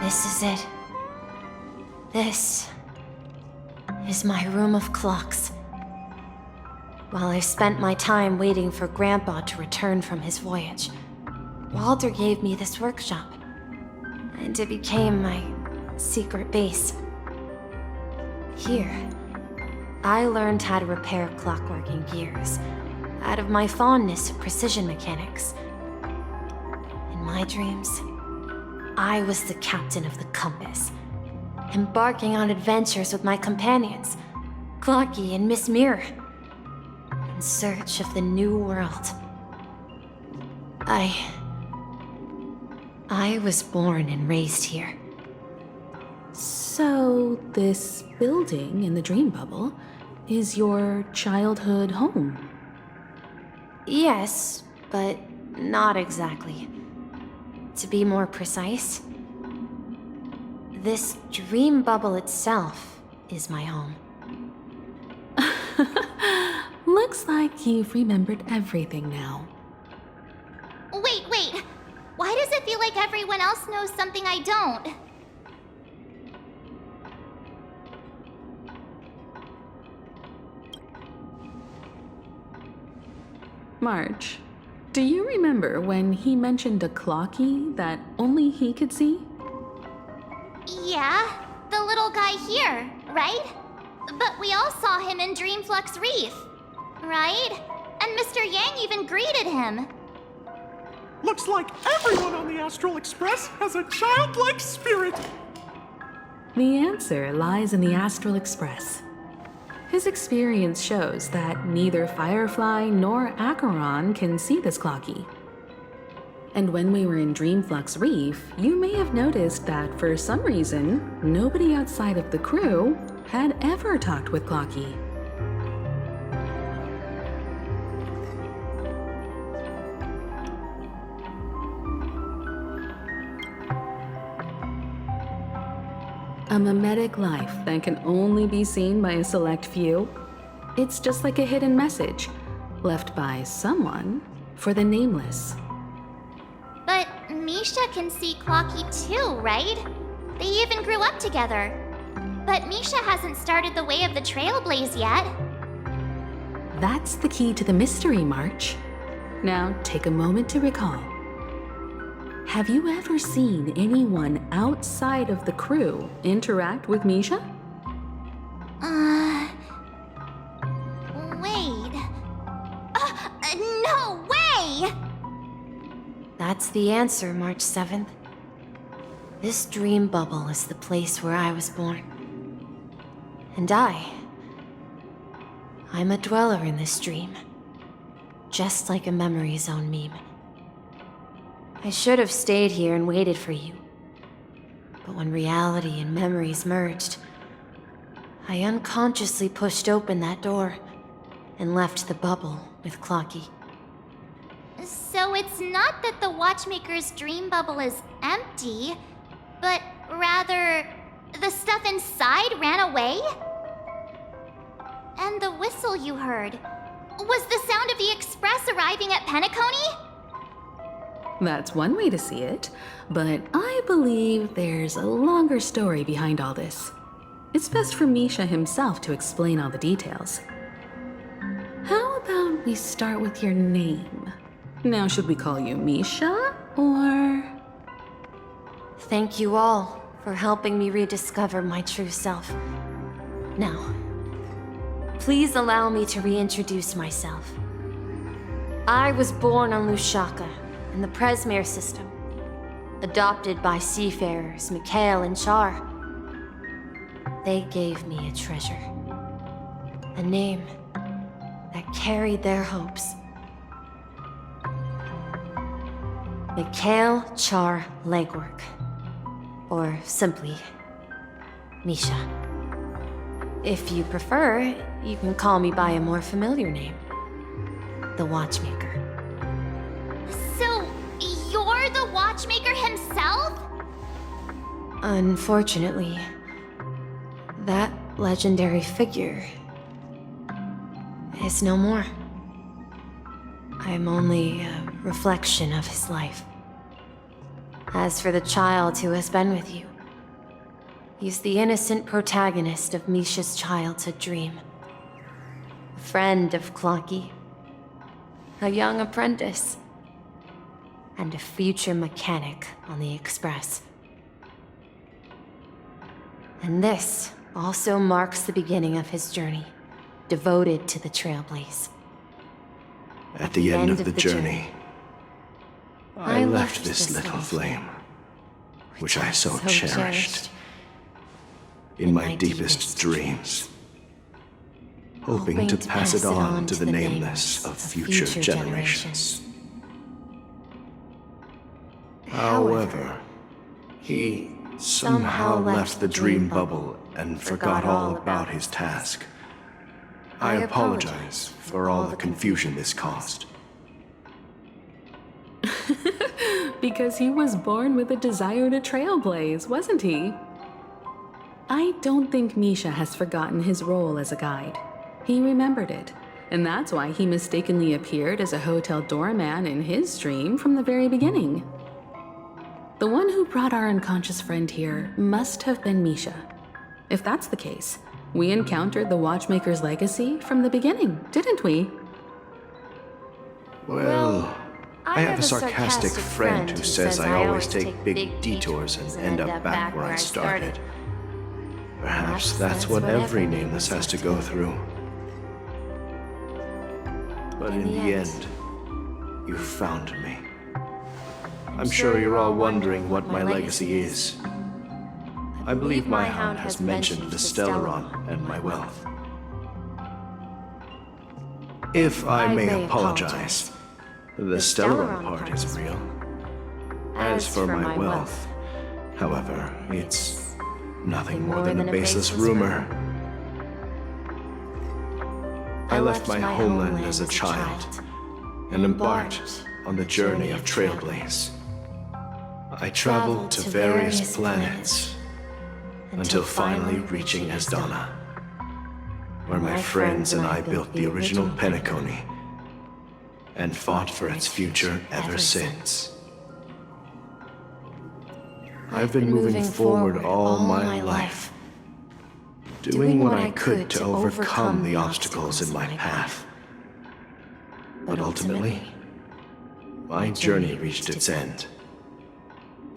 This is it. This is my room of clocks. While I spent my time waiting for Grandpa to return from his voyage, Walter gave me this workshop, and it became my secret base. Here, I learned how to repair clockwork and gears out of my fondness of precision mechanics. In my dreams, I was the captain of the compass, embarking on adventures with my companions, Clocky and Miss Mirror, in search of the new world. I was born and raised here. So, this building in the dream bubble is your childhood home? Yes, but not exactly. To be more precise, this dream bubble itself is my home. Looks like you've remembered everything now. Wait. Why does it feel like everyone else knows something I don't? March, do you remember when he mentioned a clocky that only he could see? Yeah, the little guy here, right? But we all saw him in Dreamflux Reef, right? And Mr. Yang even greeted him. Looks like everyone on the Astral Express has a childlike spirit. The answer lies in the Astral Express. His experience shows that neither Firefly nor Acheron can see this clocky. And when we were in Dreamflux Reef, you may have noticed that for some reason, nobody outside of the crew had ever talked with Clocky. A mimetic life that can only be seen by a select few. It's just like a hidden message left by someone for the nameless. But Misha can see Clocky too, right? They even grew up together. But Misha hasn't started the way of the Trailblaze yet. That's the key to the mystery, March. Now take a moment to recall. Have you ever seen anyone outside of the crew interact with Misha? Wait. No way! That's the answer, March 7th. This dream bubble is the place where I was born. And I'm a dweller in this dream. Just like a memory zone meme. I should have stayed here and waited for you. But when reality and memories merged, I unconsciously pushed open that door and left the bubble with Clocky. So it's not that the Watchmaker's dream bubble is empty, but rather the stuff inside ran away? And the whistle you heard, was the sound of the express arriving at Penacony? That's one way to see it, but I believe there's a longer story behind all this. It's best for Misha himself to explain all the details. How about we start with your name? Now, should we call you Misha, or...? Thank you all for helping me rediscover my true self. Now, please allow me to reintroduce myself. I was born on Lushaka, in the Presmere system, adopted by seafarers Mikhail and Char. They gave me a treasure, a name that carried their hopes. Mikhail Char Legwork, or simply, Misha. If you prefer, you can call me by a more familiar name, the Watchmaker. So, you're the Watchmaker himself? Unfortunately, that legendary figure is no more. I'm only a reflection of his life. As for the child who has been with you, He's the innocent protagonist of Misha's childhood dream. A friend of Clocky. A young apprentice. And a future mechanic on the Express. And this also marks the beginning of his journey, devoted to the Trailblaze. At the end of the journey, I left this little flame, which I so cherished, in my deepest dreams, hoping to pass it on to the nameless of future generations. However, he somehow left the dream bubble and forgot all about his task. I apologize for all the confusion this caused. Because he was born with a desire to trailblaze, wasn't he? I don't think Misha has forgotten his role as a guide. He remembered it, and that's why he mistakenly appeared as a hotel doorman in his dream from the very beginning. The one who brought our unconscious friend here must have been Misha. If that's the case, we encountered the Watchmaker's legacy from the beginning, didn't we? Well, I have a sarcastic friend who says I always take big detours and end up back where I started. Perhaps that's what every nameless has to go through. But in the end, you found me. I'm sure you're all wondering what my legacy is. I believe my hound has mentioned the Stellaron and my wealth. If I may apologize, the Stellaron part is real. As for my wealth, however, it's nothing more than a baseless rumor. I left my homeland as a child and embarked on the journey of Trailblaze. I traveled to various planets until finally reaching Asdana, where my friends and I built the original Penacony and fought for its future ever since. I've been moving forward all my life, doing what I could to overcome the obstacles in my path. But ultimately, my journey reached its end,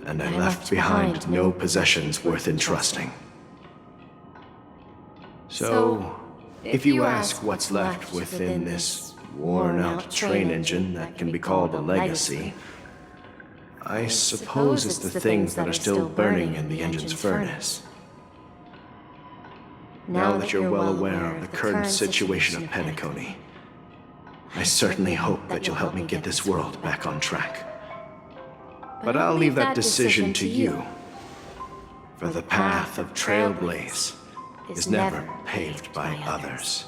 and I left behind no possessions worth entrusting. So, if you ask what's left within this worn-out train engine that can be called a legacy, I suppose it's the things that are still burning in the engine's furnace. Now that you're well aware of the current situation of Penacony, I certainly hope that you'll help me get this world back on track. But I'll leave that decision to you, for the path of Trailblaze is never paved by others.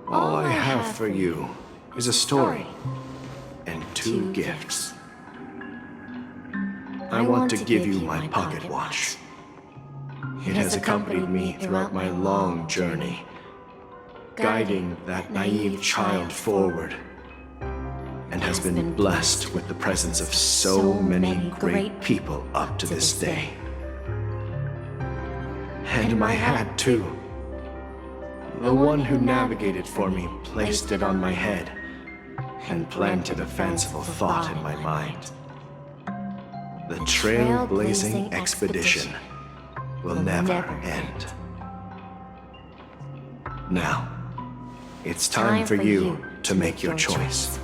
All I have for you is a story and 2 gifts. I want to give you my pocket watch. It has accompanied me throughout my long journey, guiding that naive child forward, and has been blessed with the presence of so many great people up to this day. And my hat, too. The one who navigated for me placed it on my head and planted a fanciful thought in my mind. The trailblazing expedition will never end. Now, it's time for you to make your choice.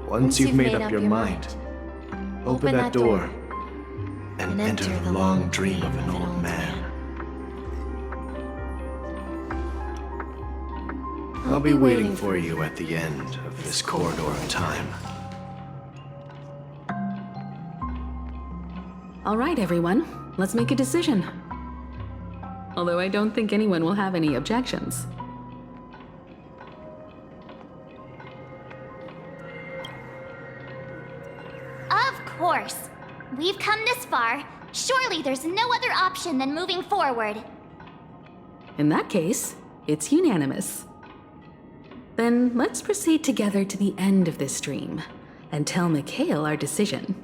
Once you've made up your mind, open that door and enter the long dream of an old man. I'll be waiting for you at the end of this corridor of time. All right, everyone, let's make a decision. Although I don't think anyone will have any objections. Of course. We've come this far. Surely there's no other option than moving forward. In that case, it's unanimous. Then let's proceed together to the end of this dream and tell Mikhail our decision.